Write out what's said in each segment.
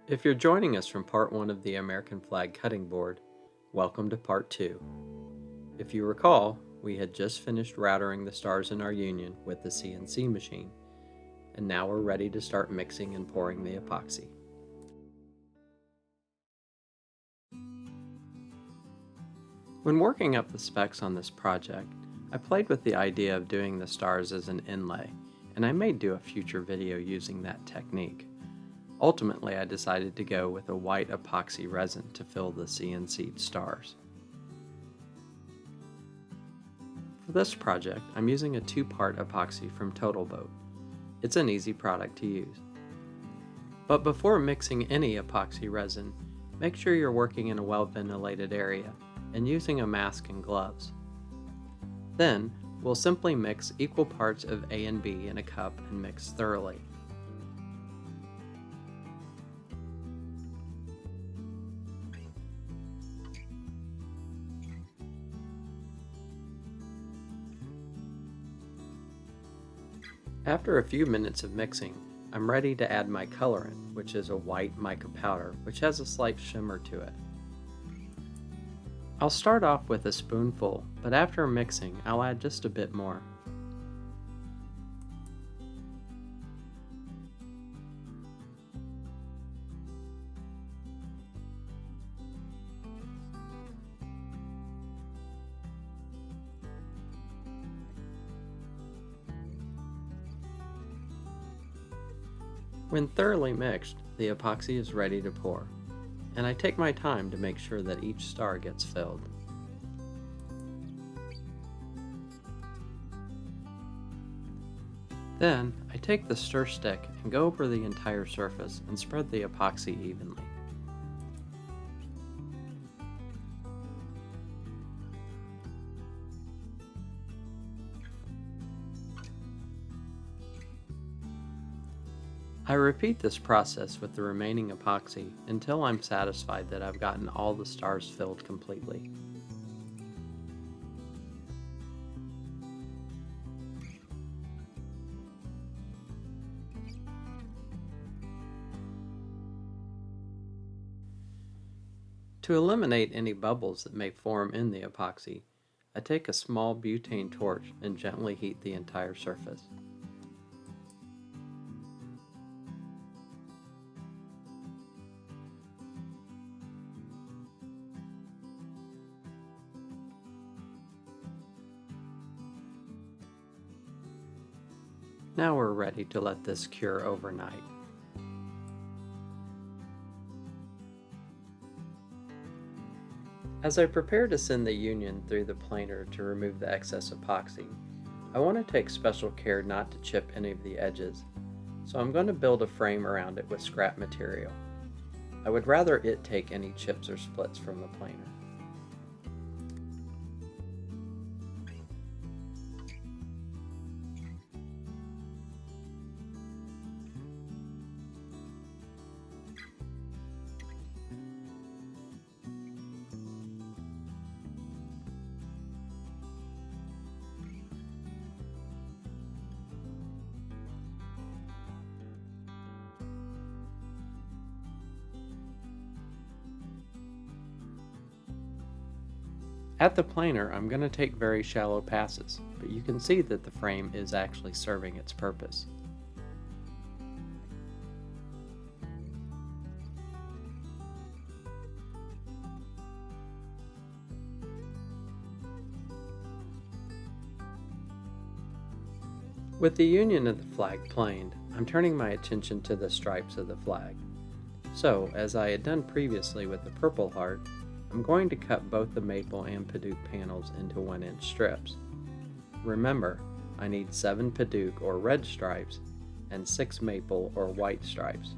If you're joining us from part 1 of the American flag cutting board, welcome to part 2. If you recall, we had just finished routering the stars in our union with the CNC machine, and now we're ready to start mixing and pouring the epoxy. When working up the specs on this project, I played with the idea of doing the stars as an inlay, and I may do a future video using that technique. Ultimately, I decided to go with a white epoxy resin to fill the CNC'd stars. For this project, I'm using a 2-part epoxy from TotalBoat. It's an easy product to use. But before mixing any epoxy resin, make sure you're working in a well-ventilated area and using a mask and gloves. Then, we'll simply mix equal parts of A and B in a cup and mix thoroughly. After a few minutes of mixing, I'm ready to add my colorant, which is a white mica powder which has a slight shimmer to it. I'll start off with a spoonful, but after mixing, I'll add just a bit more. When thoroughly mixed, the epoxy is ready to pour, and I take my time to make sure that each star gets filled. Then, I take the stir stick and go over the entire surface and spread the epoxy evenly. I repeat this process with the remaining epoxy until I'm satisfied that I've gotten all the stars filled completely. To eliminate any bubbles that may form in the epoxy, I take a small butane torch and gently heat the entire surface. Now we're ready to let this cure overnight. As I prepare to send the union through the planer to remove the excess epoxy, I want to take special care not to chip any of the edges, so I'm going to build a frame around it with scrap material. I would rather it take any chips or splits from the planer. At the planer, I'm going to take very shallow passes, but you can see that the frame is actually serving its purpose. With the union of the flag planed, I'm turning my attention to the stripes of the flag. So, as I had done previously with the purple heart, I'm going to cut both the maple and Padauk panels into 1-inch strips. Remember, I need 7 Padauk or red stripes and 6 maple or white stripes.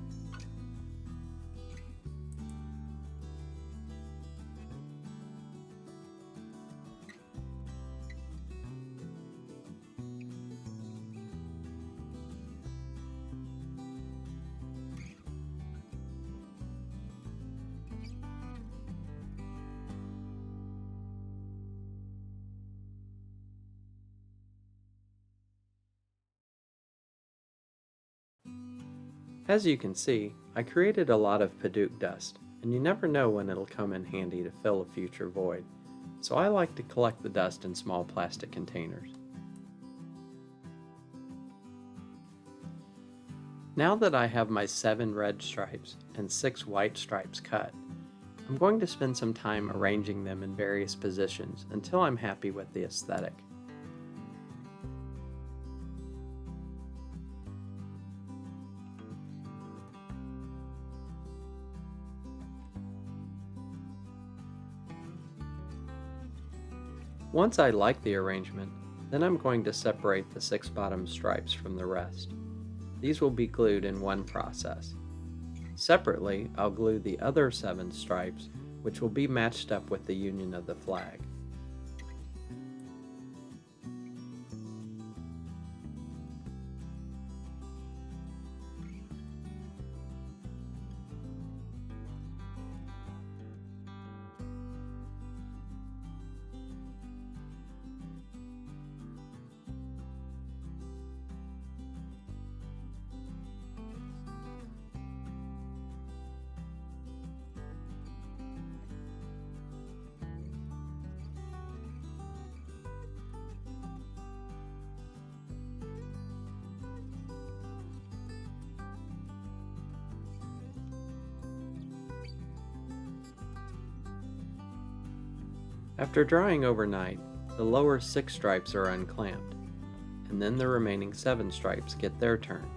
As you can see, I created a lot of Padauk dust, and you never know when it'll come in handy to fill a future void, so I like to collect the dust in small plastic containers. Now that I have my 7 red stripes and 6 white stripes cut, I'm going to spend some time arranging them in various positions until I'm happy with the aesthetic. Once I like the arrangement, then I'm going to separate the 6 bottom stripes from the rest. These will be glued in one process. Separately, I'll glue the other 7 stripes, which will be matched up with the union of the flag. After drying overnight, the lower 6 stripes are unclamped, and then the remaining 7 stripes get their turn.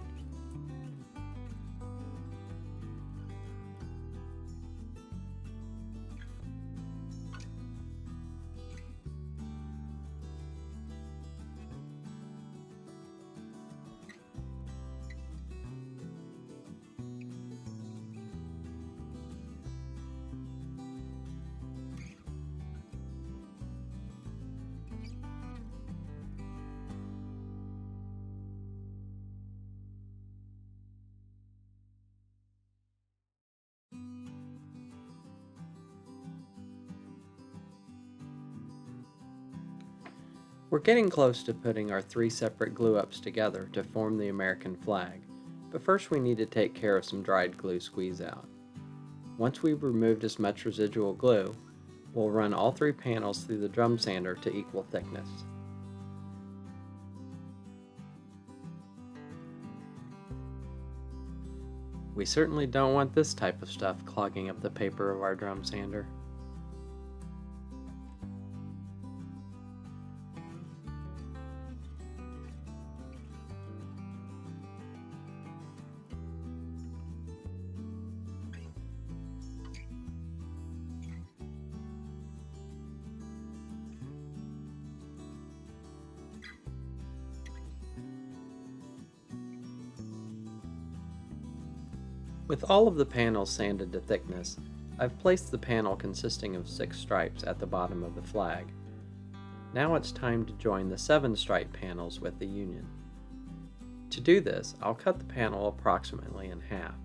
We're getting close to putting our 3 separate glue-ups together to form the American flag, but first we need to take care of some dried glue squeeze out. Once we've removed as much residual glue, we'll run all 3 panels through the drum sander to equal thickness. We certainly don't want this type of stuff clogging up the paper of our drum sander. With all of the panels sanded to thickness, I've placed the panel consisting of 6 stripes at the bottom of the flag. Now it's time to join the 7 stripe panels with the union. To do this, I'll cut the panel approximately in half.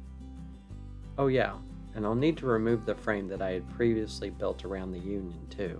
Oh yeah, and I'll need to remove the frame that I had previously built around the union too.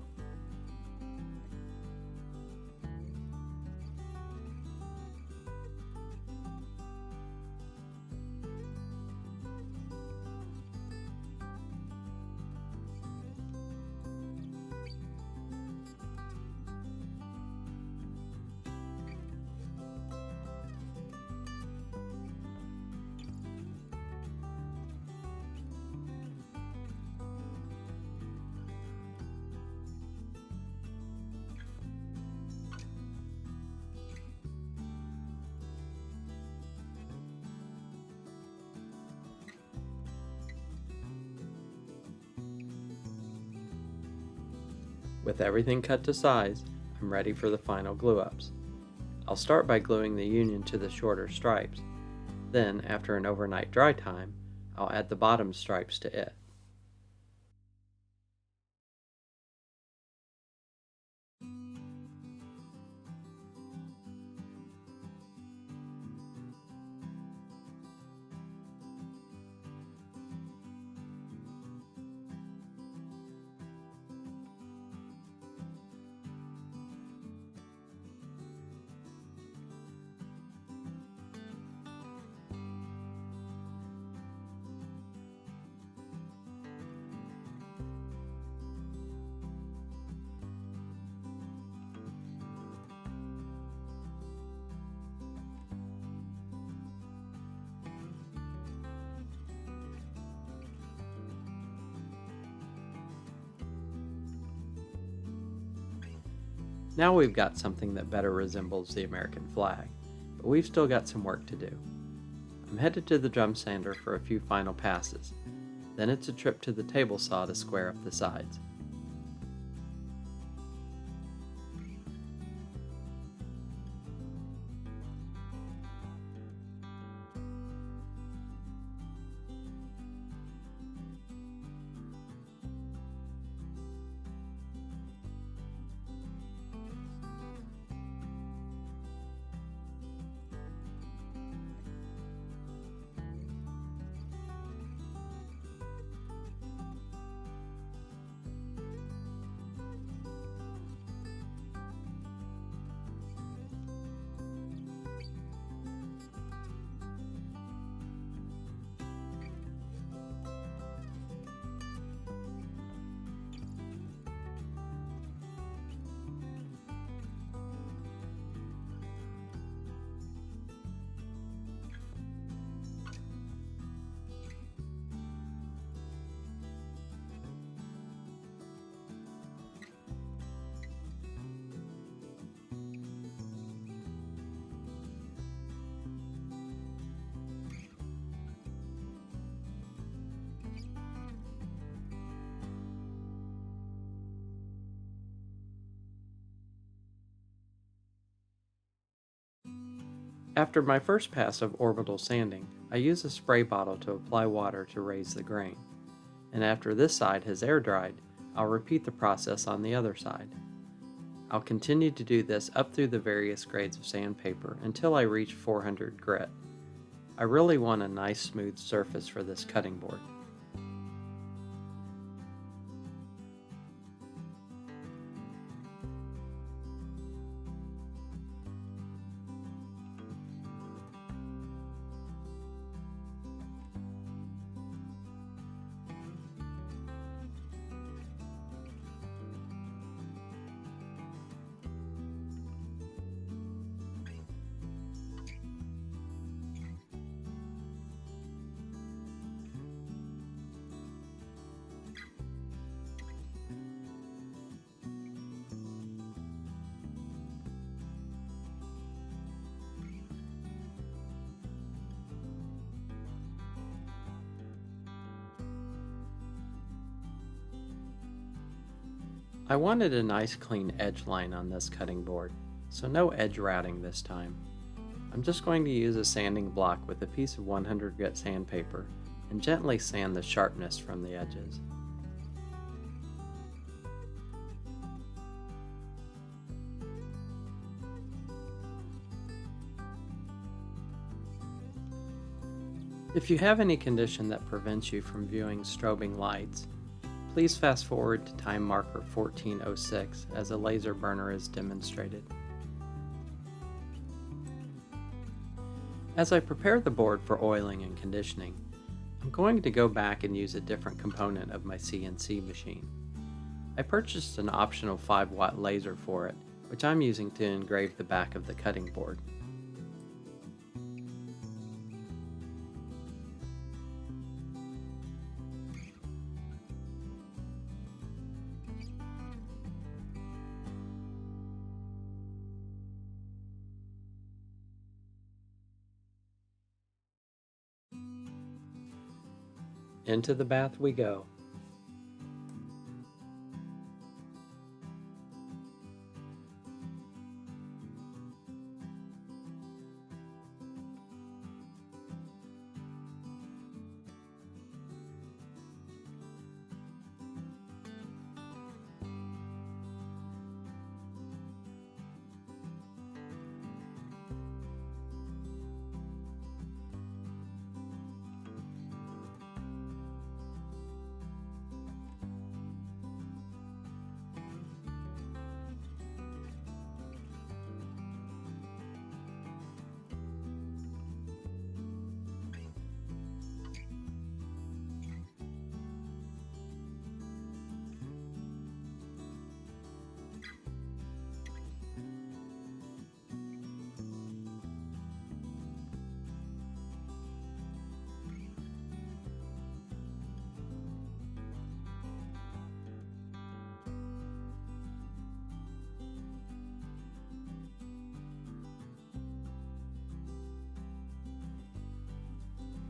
With everything cut to size, I'm ready for the final glue-ups. I'll start by gluing the union to the shorter stripes. Then, after an overnight dry time, I'll add the bottom stripes to it. Now we've got something that better resembles the American flag, but we've still got some work to do. I'm headed to the drum sander for a few final passes. Then it's a trip to the table saw to square up the sides. After my first pass of orbital sanding, I use a spray bottle to apply water to raise the grain. And after this side has air dried, I'll repeat the process on the other side. I'll continue to do this up through the various grades of sandpaper until I reach 400 grit. I really want a nice smooth surface for this cutting board. I wanted a nice clean edge line on this cutting board, so no edge routing this time. I'm just going to use a sanding block with a piece of 100 grit sandpaper and gently sand the sharpness from the edges. If you have any condition that prevents you from viewing strobing lights, please fast forward to time marker 1406 as a laser burner is demonstrated. As I prepare the board for oiling and conditioning, I'm going to go back and use a different component of my CNC machine. I purchased an optional 5-watt laser for it, which I'm using to engrave the back of the cutting board. Into the bath we go.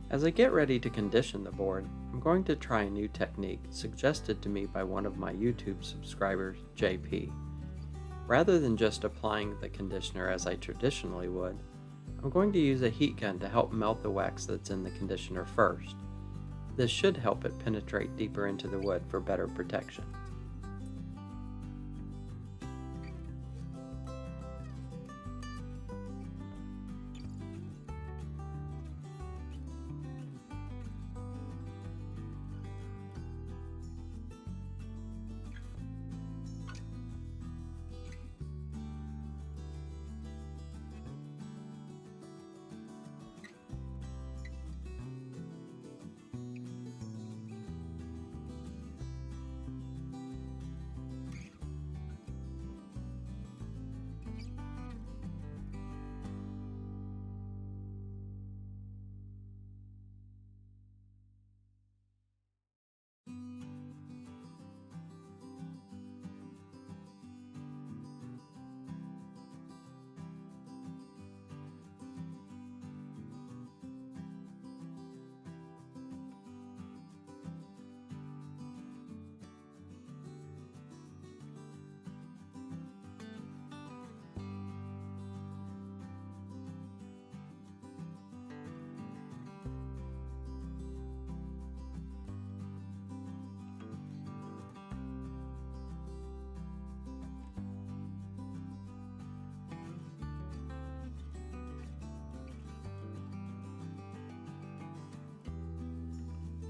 As I get ready to condition the board, I'm going to try a new technique suggested to me by one of my YouTube subscribers, JP. Rather than just applying the conditioner as I traditionally would, I'm going to use a heat gun to help melt the wax that's in the conditioner first. This should help it penetrate deeper into the wood for better protection.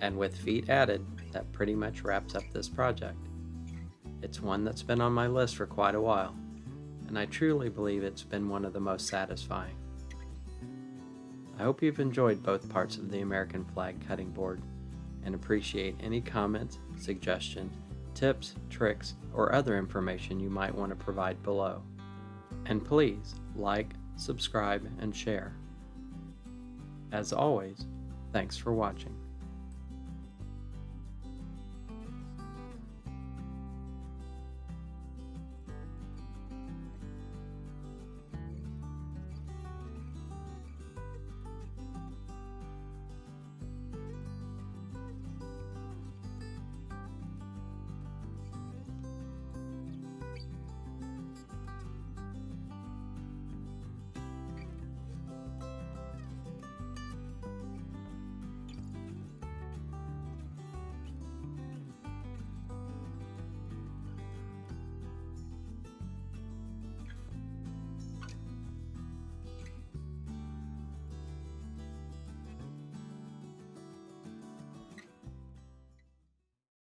And with feet added, that pretty much wraps up this project. It's one that's been on my list for quite a while, and I truly believe it's been one of the most satisfying. I hope you've enjoyed both parts of the American flag cutting board and appreciate any comments, suggestions, tips, tricks, or other information you might want to provide below. And please like, subscribe, and share. As always, thanks for watching.